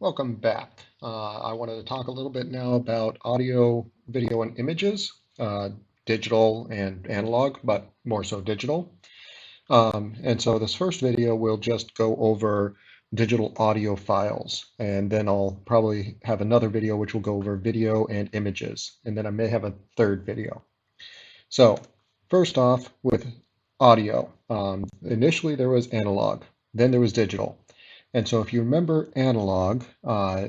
Welcome back. I wanted to talk a little bit now about audio, video, and images, digital and analog, but more so digital. And so this first video will just go over digital audio files, and then I'll probably have another video which will go over video and images, and then I may have a third video. So first off with audio, initially there was analog, then there was digital. And so if you remember analog,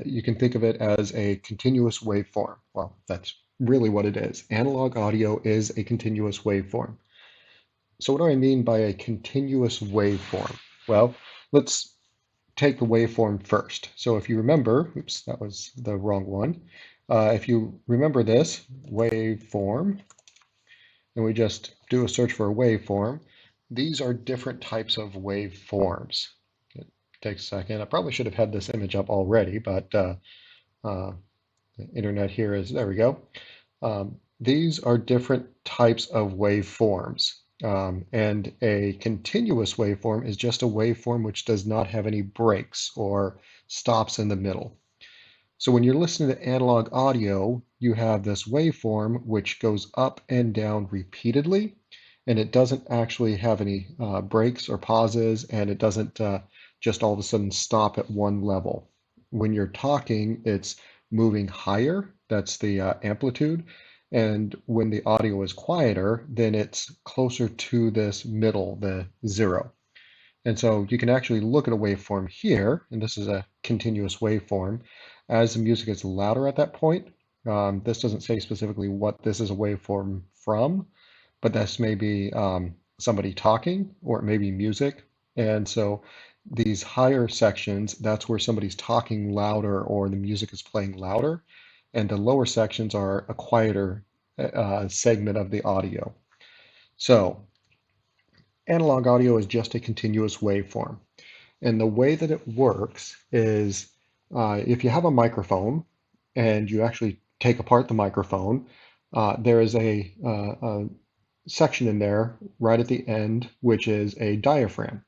you can think of it as a continuous waveform. Well, that's really what it is. Analog audio is a continuous waveform. So what do I mean by a continuous waveform? Well, let's take the waveform first. So if you remember, oops, that was the wrong one. If you remember this waveform, and we just do a search for a waveform, these are different types of waveforms. It takes a second. I probably should have had this image up already, but the internet here is, there we go. These are different types of waveforms. And a continuous waveform is just a waveform which does not have any breaks or stops in the middle. So when you're listening to analog audio, you have this waveform which goes up and down repeatedly, and it doesn't actually have any breaks or pauses, and it doesn't just all of a sudden stop at one level. When you're talking, it's moving higher, that's the amplitude, and when the audio is quieter, then it's closer to this middle, the zero. And so you can actually look at a waveform here, and this is a continuous waveform. As the music is louder at that point, this doesn't say specifically what this is a waveform from, but this may be somebody talking, or it may be music. And so these higher sections, that's where somebody's talking louder or the music is playing louder. And the lower sections are a quieter segment of the audio. So analog audio is just a continuous waveform. And the way that it works is if you have a microphone and you actually take apart the microphone, there is a section in there right at the end, which is a diaphragm.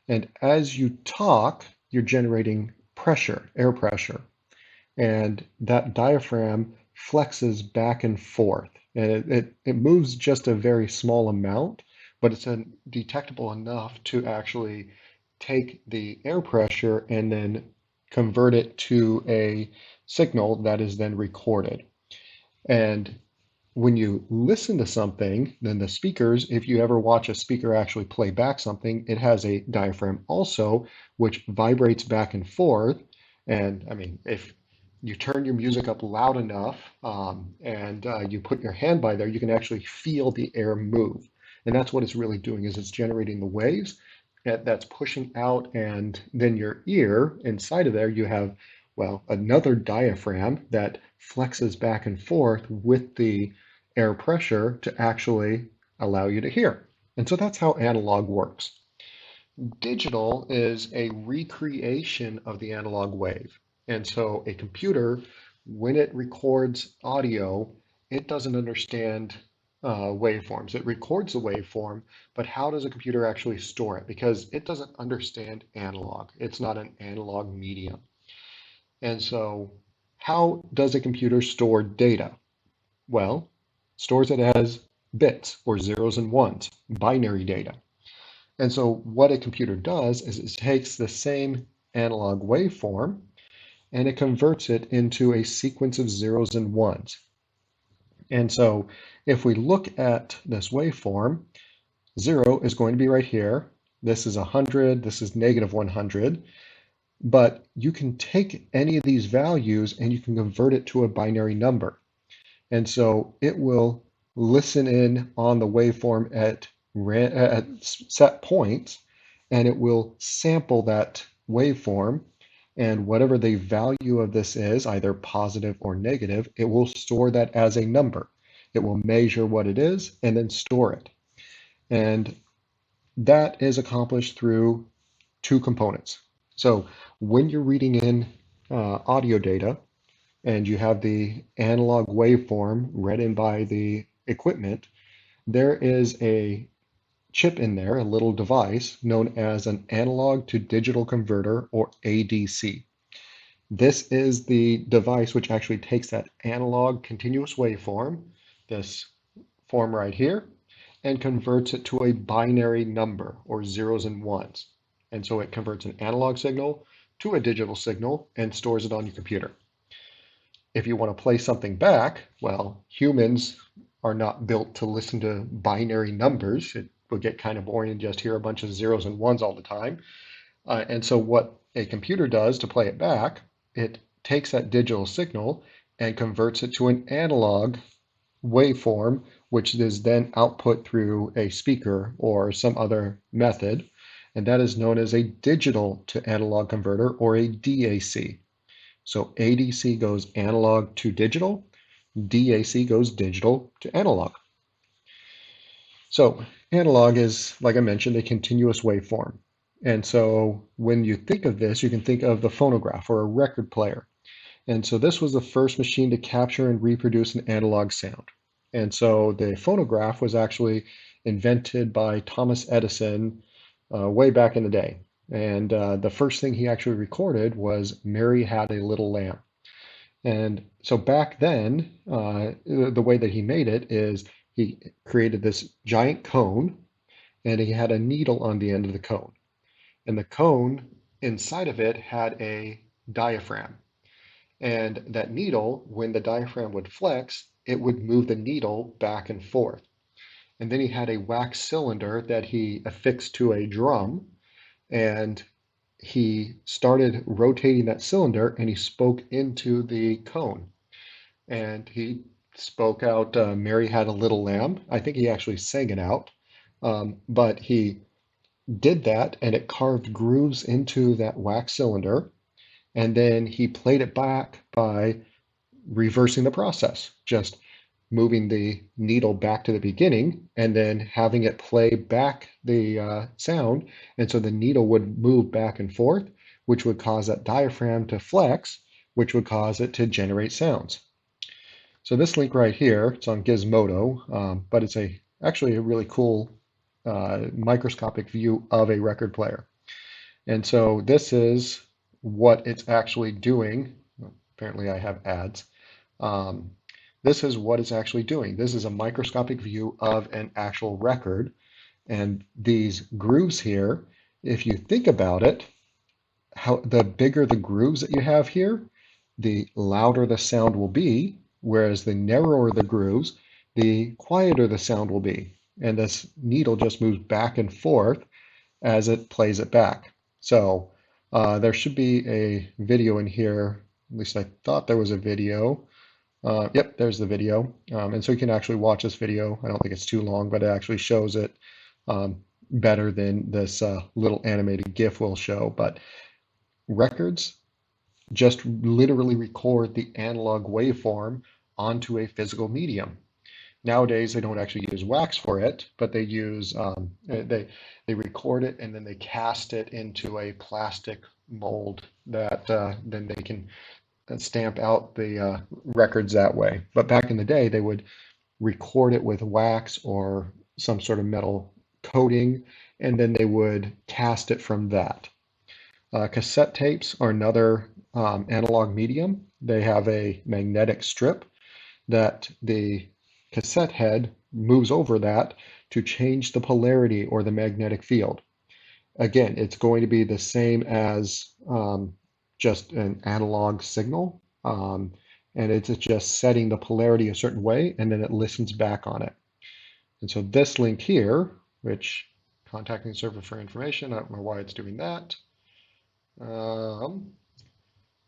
And as you talk, you're generating pressure, air pressure. And that diaphragm flexes back and forth. And it moves just a very small amount, but it's detectable enough to actually take the air pressure and then convert it to a signal that is then recorded. And when you listen to something, then the speakers, if you ever watch a speaker actually play back something, it has a diaphragm also, which vibrates back and forth. And I mean, if you turn your music up loud enough and you put your hand by there, you can actually feel the air move. And that's what it's really doing, is it's generating the waves that's pushing out, and then your ear, inside of there, you have, well, another diaphragm that flexes back and forth with the air pressure to actually allow you to hear. And so that's how analog works. Digital is a recreation of the analog wave. And so a computer, when it records audio, it doesn't understand waveforms. It records the waveform, but how does a computer actually store it? Because it doesn't understand analog. It's not an analog medium. And so how does a computer store data? Well, stores it as bits or zeros and ones, binary data. And so what a computer does is it takes the same analog waveform and it converts it into a sequence of zeros and ones. And so if we look at this waveform, 0 is going to be right here. This is 100, this is negative 100. But you can take any of these values and you can convert it to a binary number. And so it will listen in on the waveform at set points, and it will sample that waveform. And whatever the value of this is, either positive or negative, it will store that as a number. It will measure what it is and then store it. And that is accomplished through two components. So when you're reading in audio data, and you have the analog waveform read in by the equipment, there is a chip in there, a little device known as an analog to digital converter, or ADC. This is the device which actually takes that analog continuous waveform, this form right here, and converts it to a binary number or zeros and ones. And so it converts an analog signal to a digital signal and stores it on your computer. If you want to play something back, well, humans are not built to listen to binary numbers. It would get kind of boring and just hear a bunch of zeros and ones all the time. And so what a computer does to play it back, it takes that digital signal and converts it to an analog waveform, which is then output through a speaker or some other method. And that is known as a digital to analog converter, or a DAC. So ADC goes analog to digital, DAC goes digital to analog. So analog is, like I mentioned, a continuous waveform. And so when you think of this, you can think of the phonograph or a record player. And so this was the first machine to capture and reproduce an analog sound. And so the phonograph was actually invented by Thomas Edison way back in the day. And the first thing he actually recorded was "Mary Had a Little Lamb." And so back then, the way that he made it is he created this giant cone, and he had a needle on the end of the cone. And the cone inside of it had a diaphragm. And that needle, when the diaphragm would flex, it would move the needle back and forth. And then he had a wax cylinder that he affixed to a drum, and he started rotating that cylinder, and he spoke into the cone. And he spoke out, "Mary had a little lamb." I think he actually sang it out. But he did that, and it carved grooves into that wax cylinder. And then he played it back by reversing the process, just moving the needle back to the beginning and then having it play back the sound. And so the needle would move back and forth, which would cause that diaphragm to flex, which would cause it to generate sounds. So this link right here, it's on Gizmodo, but it's actually a really cool microscopic view of a record player. And so this is what it's actually doing. Apparently I have ads. This is what it's actually doing. This is a microscopic view of an actual record. And these grooves here, if you think about it, the bigger the grooves that you have here, the louder the sound will be, whereas the narrower the grooves, the quieter the sound will be. And this needle just moves back and forth as it plays it back. So there should be a video in here. At least I thought there was a video. Yep, there's the video. And so you can actually watch this video. I don't think it's too long, but it actually shows it better than this little animated GIF will show. But records just literally record the analog waveform onto a physical medium. Nowadays, they don't actually use wax for it, but they use they record it and then they cast it into a plastic mold that then they can stamp out the records that way. But back in the day, they would record it with wax or some sort of metal coating, and then they would cast it from that. Cassette tapes are another analog medium. They have a magnetic strip that the cassette head moves over that to change the polarity or the magnetic field. Again, it's going to be the same as just an analog signal, and it's just setting the polarity a certain way, and then it listens back on it. And so this link here, which contacting the server for information, I don't know why it's doing that. Well,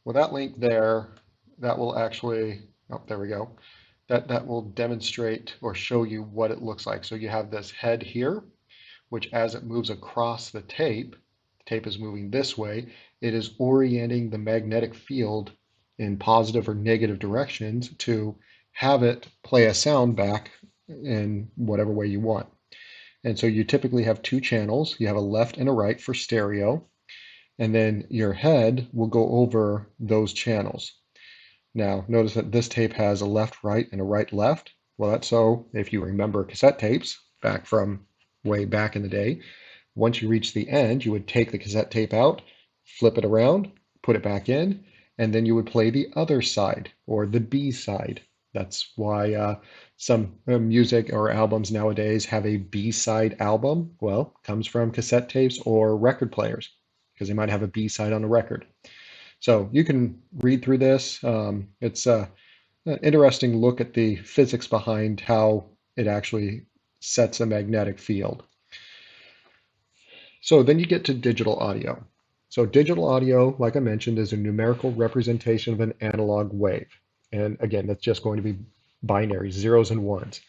that link there, that will actually, oh, there we go. That will demonstrate or show you what it looks like. So you have this head here, which as it moves across the tape is moving this way, it is orienting the magnetic field in positive or negative directions to have it play a sound back in whatever way you want. And so you typically have two channels. You have a left and a right for stereo, and then your head will go over those channels. Now, notice that this tape has a left-right and a right-left. Well, that's so if you remember cassette tapes back from way back in the day, once you reach the end, you would take the cassette tape out, flip it around, put it back in, and then you would play the other side or the B side. That's why some music or albums nowadays have a B-side album. Well, comes from cassette tapes or record players because they might have a B-side on a record. So you can read through this. It's an interesting look at the physics behind how it actually sets a magnetic field. So then you get to digital audio. So digital audio, like I mentioned, is a numerical representation of an analog wave. And again, that's just going to be binary, zeros and ones.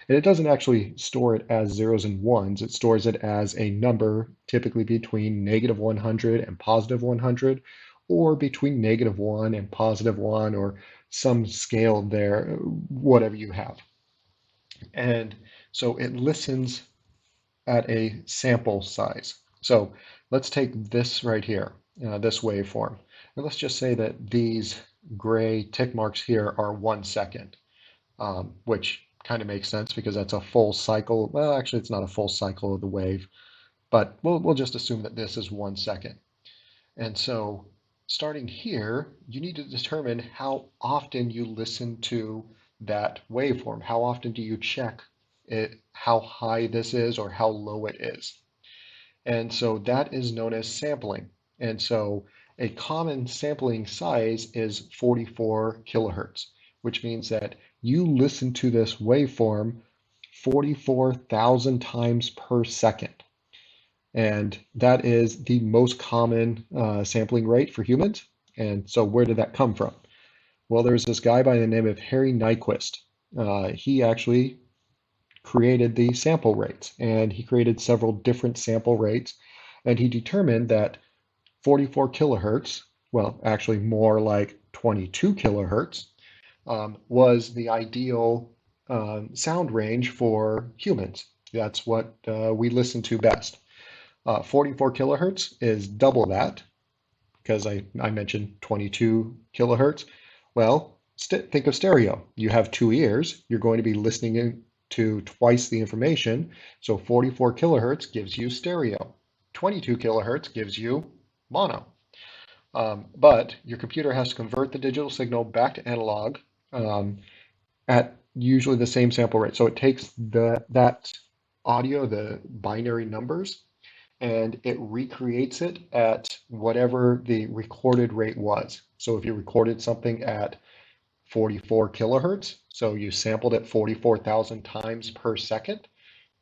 And it doesn't actually store it as zeros and ones. It stores it as a number, typically between negative 100 and positive 100, or between negative 1 and positive 1, or some scale there, whatever you have. And so it listens at a sample size. So let's take this right here, this waveform. And let's just say that these gray tick marks here are 1 second, which kind of makes sense because that's a full cycle. Well, actually, it's not a full cycle of the wave, but we'll just assume that this is 1 second. And so starting here, you need to determine how often you listen to that waveform. How often do you check it, how high this is or how low it is? And so that is known as sampling. And so a common sampling size is 44 kilohertz, which means that you listen to this waveform 44,000 times per second. And that is the most common sampling rate for humans. And so where did that come from? Well, there's this guy by the name of Harry Nyquist. He actually created the sample rates, and he created several different sample rates, and he determined that 44 kilohertz, well, actually more like 22 kilohertz, was the ideal sound range for humans. That's what we listen to best. 44 kilohertz is double that because I mentioned 22 kilohertz. Well, think of stereo. You have two ears. You're going to be listening to twice the information. So 44 kilohertz gives you stereo. 22 kilohertz gives you mono. But your computer has to convert the digital signal back to analog at usually the same sample rate. So it takes that audio, the binary numbers, and it recreates it at whatever the recorded rate was. So if you recorded something at 44 kilohertz, so you sampled it 44,000 times per second,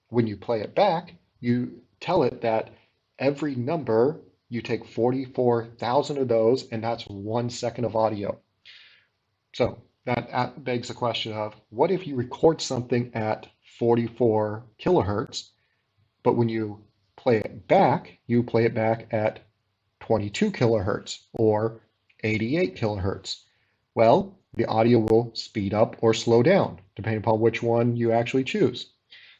when you play it back, you tell it that every number, you take 44,000 of those, and that's 1 second of audio. So that begs the question of, what if you record something at 44 kilohertz, but when you you play it back at 22 kilohertz or 88 kilohertz. Well, the audio will speed up or slow down, depending upon which one you actually choose.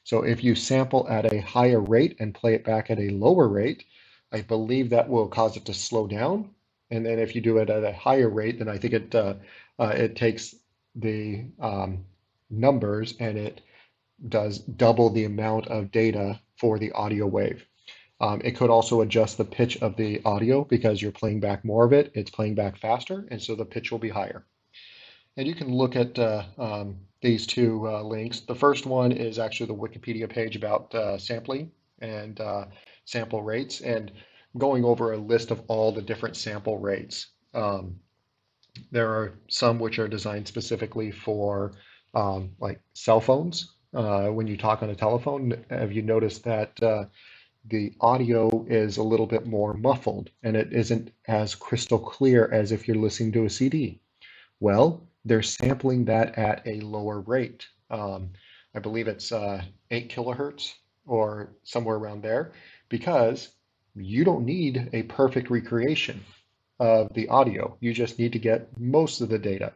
So if you sample at a higher rate and play it back at a lower rate, I believe that will cause it to slow down. And then if you do it at a higher rate, then I think it takes the numbers and it does double the amount of data for the audio wave. It could also adjust the pitch of the audio because you're playing back more of it. It's playing back faster, and so the pitch will be higher. And you can look at these two links. The first one is actually the Wikipedia page about sampling and sample rates, and going over a list of all the different sample rates. There are some which are designed specifically for like cell phones. When you talk on a telephone, have you noticed that the audio is a little bit more muffled and it isn't as crystal clear as if you're listening to a CD? Well, they're sampling that at a lower rate. I believe it's 8 kilohertz or somewhere around there, because you don't need a perfect recreation of the audio. You just need to get most of the data.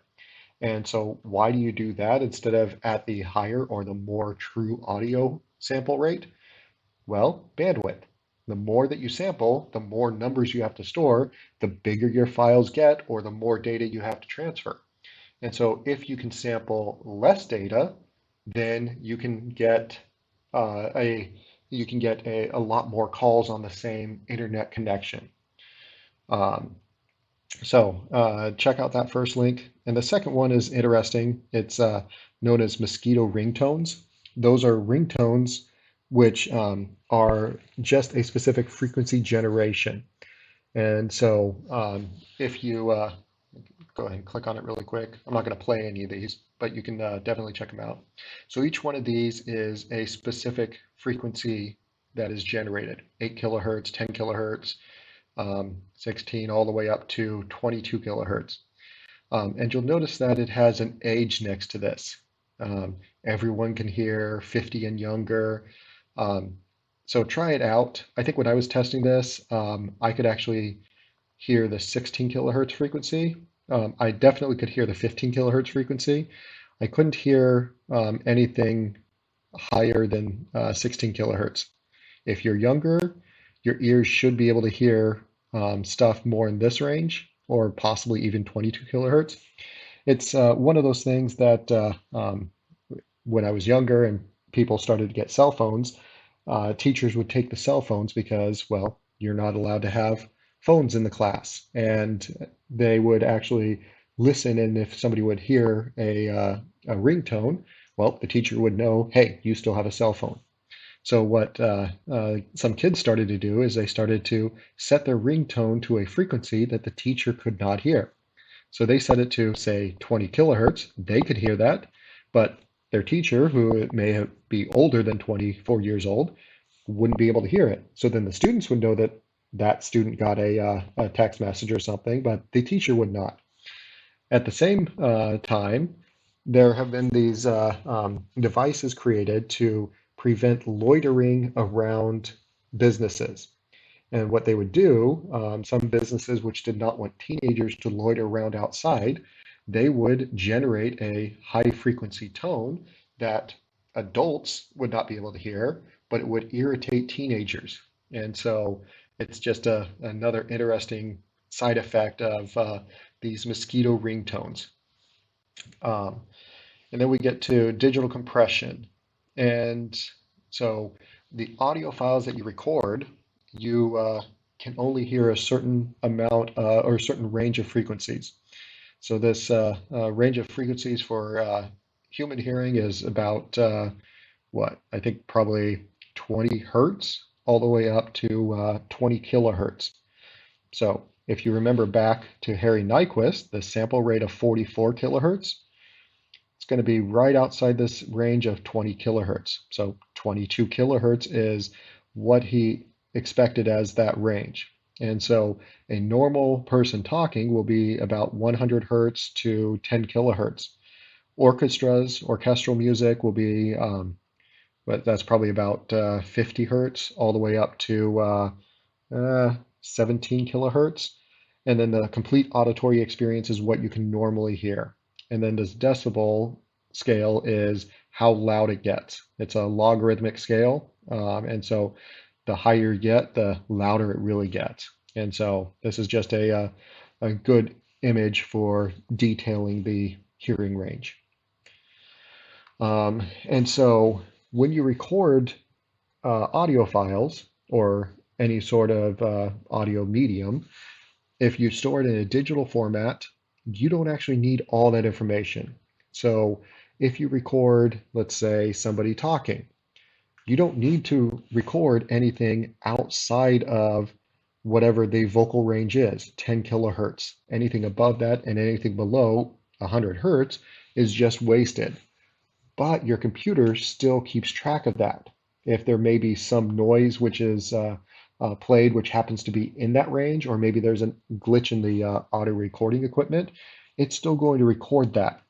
And so why do you do that instead of at the higher or the more true audio sample rate? Well, bandwidth. The more that you sample, the more numbers you have to store, the bigger your files get, or the more data you have to transfer. And so if you can sample less data, then you can get a lot more calls on the same internet connection. Um, So check out that first link. And the second one is interesting. It's known as mosquito ringtones. Those are ringtones which are just a specific frequency generation. And so if you go ahead and click on it really quick, I'm not going to play any of these, but you can definitely check them out. So each one of these is a specific frequency that is generated, 8 kilohertz, 10 kilohertz, 16, all the way up to 22 kilohertz. And you'll notice that it has an age next to this. Everyone can hear 50 and younger. Um, so try it out. I think when I was testing this, I could actually hear the 16 kilohertz frequency. I definitely could hear the 15 kilohertz frequency. I couldn't hear anything higher than 16 kilohertz. If you're younger, your ears should be able to hear stuff more in this range or possibly even 22 kilohertz. It's one of those things that when I was younger and people started to get cell phones, teachers would take the cell phones because, well, you're not allowed to have phones in the class. And they would actually listen, and if somebody would hear a ringtone, well, the teacher would know, hey, you still have a cell phone. So what some kids started to do is they started to set their ringtone to a frequency that the teacher could not hear. So they set it to, say, 20 kilohertz. They could hear that, but their teacher, who be older than 24 years old, wouldn't be able to hear it. So then the students would know that that student got a text message or something, but the teacher would not. At the same time, there have been these devices created to prevent loitering around businesses. And what they would do, some businesses which did not want teenagers to loiter around outside, they would generate a high frequency tone that adults would not be able to hear, but it would irritate teenagers. And so it's just another interesting side effect of these mosquito ringtones. Um, and then we get to digital compression. And so the audio files that you record, you can only hear a certain amount or a certain range of frequencies. So this range of frequencies for human hearing is about what? I think probably 20 hertz all the way up to 20 kilohertz. So if you remember back to Harry Nyquist, the sample rate of 44 kilohertz, it's going to be right outside this range of 20 kilohertz. So 22 kilohertz is what he expected as that range. And so a normal person talking will be about 100 hertz to 10 kilohertz. Orchestral music will be, but that's probably about 50 hertz all the way up to 17 kilohertz. And then the complete auditory experience is what you can normally hear. And then this decibel scale is how loud it gets. It's a logarithmic scale. And so the higher you get, the louder it really gets. And so this is just a good image for detailing the hearing range. And so when you record audio files or any sort of audio medium, if you store it in a digital format, you don't actually need all that information. So if you record, let's say, somebody talking, you don't need to record anything outside of whatever the vocal range is, 10 kilohertz. Anything above that and anything below 100 hertz is just wasted. But your computer still keeps track of that. If there may be some noise which is played, which happens to be in that range, or maybe there's a glitch in the audio recording equipment, it's still going to record that.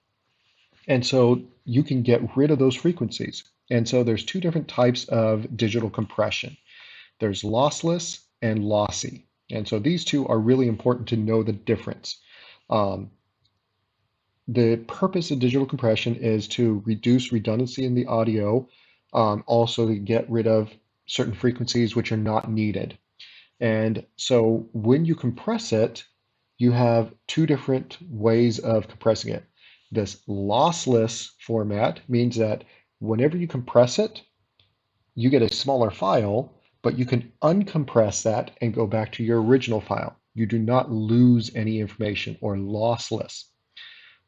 And so you can get rid of those frequencies. And so there's two different types of digital compression. There's lossless and lossy. And so these two are really important to know the difference. Um, the purpose of digital compression is to reduce redundancy in the audio, also to get rid of certain frequencies which are not needed. And so when you compress it, you have two different ways of compressing it. This lossless format means that whenever you compress it, you get a smaller file, but you can uncompress that and go back to your original file. you do not lose any information, or lossless.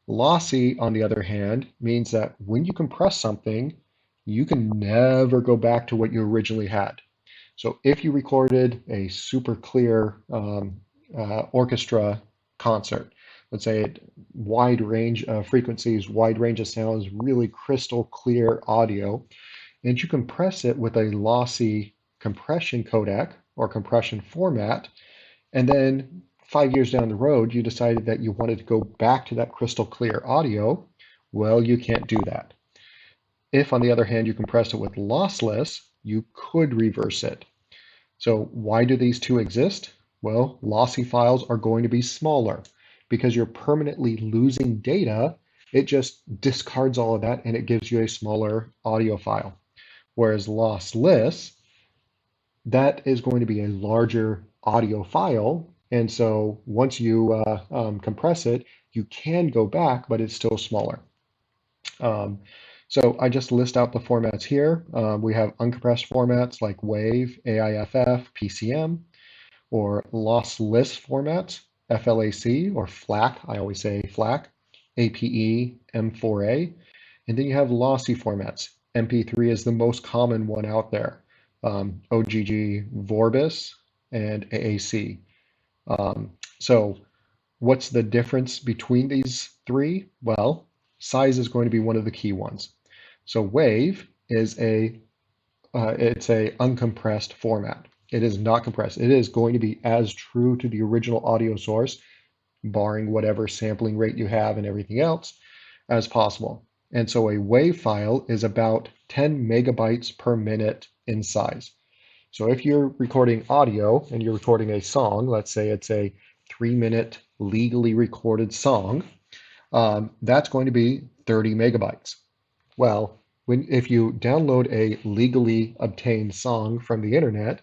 Lossy, on the other hand, means that when you compress something, you can never go back to what you originally had. So if you recorded a super clear orchestra concert, let's say wide range of frequencies, wide range of sounds, really crystal clear audio, and you compress it with a lossy compression codec or compression format, and then 5 years down the road, you decided that you wanted to go back to that crystal clear audio, well, you can't do that. If, on the other hand, you compress it with lossless, you could reverse it. So why do these two exist? Well, lossy files are going to be smaller because you're permanently losing data. It just discards all of that and it gives you a smaller audio file. Whereas lossless, that is going to be a larger audio file. And so once you compress it, you can go back, but it's still smaller. So I just list out the formats here. We have uncompressed formats like WAV, AIFF, PCM, or lossless formats, FLAC or FLAC, I always say FLAC, APE, M4A. And then you have lossy formats. MP3 is the most common one out there. OGG Vorbis and AAC. So what's the difference between these three? Well, size is going to be one of the key ones. So WAV is it's a uncompressed format. It is not compressed. It is going to be as true to the original audio source, barring whatever sampling rate you have and everything else, as possible. And so a WAV file is about 10 megabytes per minute in size. So if you're recording audio and you're recording a song, let's say it's a 3-minute legally recorded song, that's going to be 30 megabytes. Well, if you download a legally obtained song from the internet,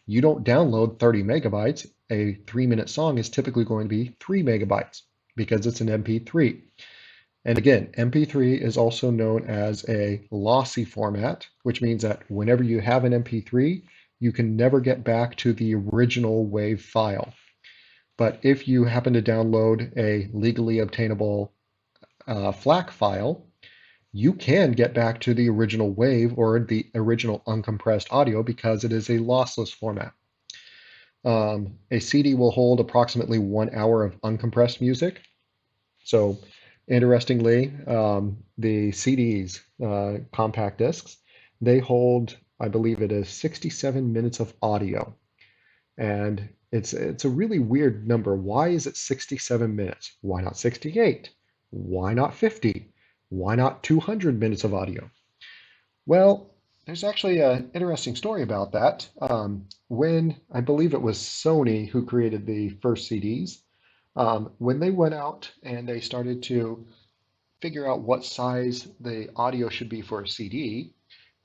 you don't download 30 megabytes. A 3-minute song is typically going to be 3 megabytes because it's an MP3. And again, MP3 is also known as a lossy format, which means that whenever you have an MP3, you can never get back to the original WAV file. But if you happen to download a legally obtainable FLAC file, you can get back to the original WAV or the original uncompressed audio because it is a lossless format. A CD will hold approximately 1 hour of uncompressed music. So interestingly, the CDs, compact discs, they hold, I believe it is 67 minutes of audio. And it's a really weird number. Why is it 67 minutes? Why not 68? Why not 50? Why not 200 minutes of audio? Well, there's actually an interesting story about that. When I believe it was Sony who created the first CDs, when they went out and they started to figure out what size the audio should be for a CD,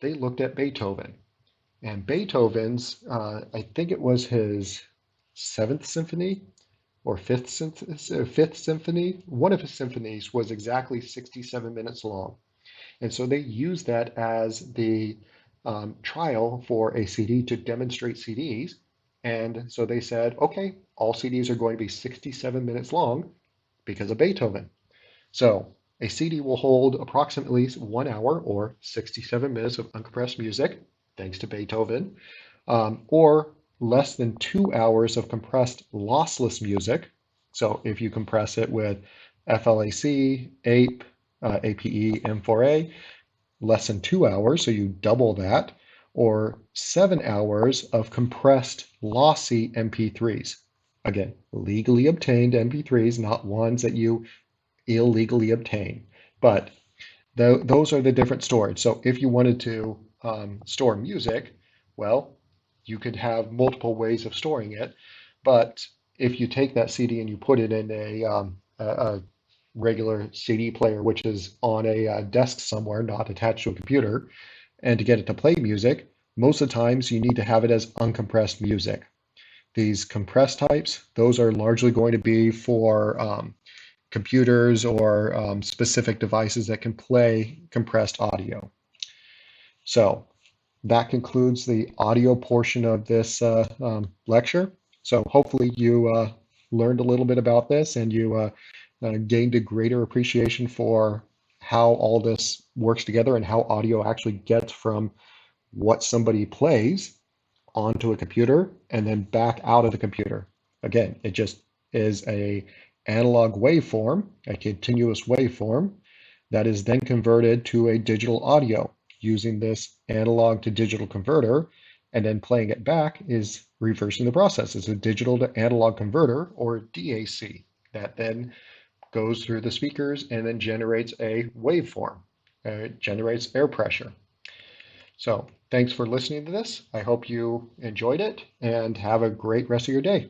they looked at Beethoven. And Beethoven's, I think it was his Seventh Symphony or Fifth Symphony, one of his symphonies was exactly 67 minutes long. And so they used that as the trial for a CD to demonstrate CDs. And so they said, okay, all CDs are going to be 67 minutes long because of Beethoven. So a CD will hold approximately 1 hour or 67 minutes of uncompressed music, thanks to Beethoven, or less than 2 hours of compressed lossless music. So if you compress it with FLAC, APE, APE, M4A, less than 2 hours, so you double that, or 7 hours of compressed lossy MP3s. Again, legally obtained MP3s, not ones that you illegally obtain. But those are the different storage. So if you wanted to store music, well, you could have multiple ways of storing it. But if you take that CD and you put it in a regular CD player, which is on a desk somewhere, not attached to a computer, and to get it to play music, most of the times you need to have it as uncompressed music. These compressed types, those are largely going to be for computers or specific devices that can play compressed audio. So that concludes the audio portion of this lecture. So hopefully you learned a little bit about this and you gained a greater appreciation for how all this works together and how audio actually gets from what somebody plays onto a computer and then back out of the computer. Again, it just is a analog waveform, a continuous waveform that is then converted to a digital audio using this analog to digital converter, and then playing it back is reversing the process. It's a digital to analog converter, or DAC, that then goes through the speakers and then generates a waveform. It generates air pressure. So thanks for listening to this. I hope you enjoyed it and have a great rest of your day.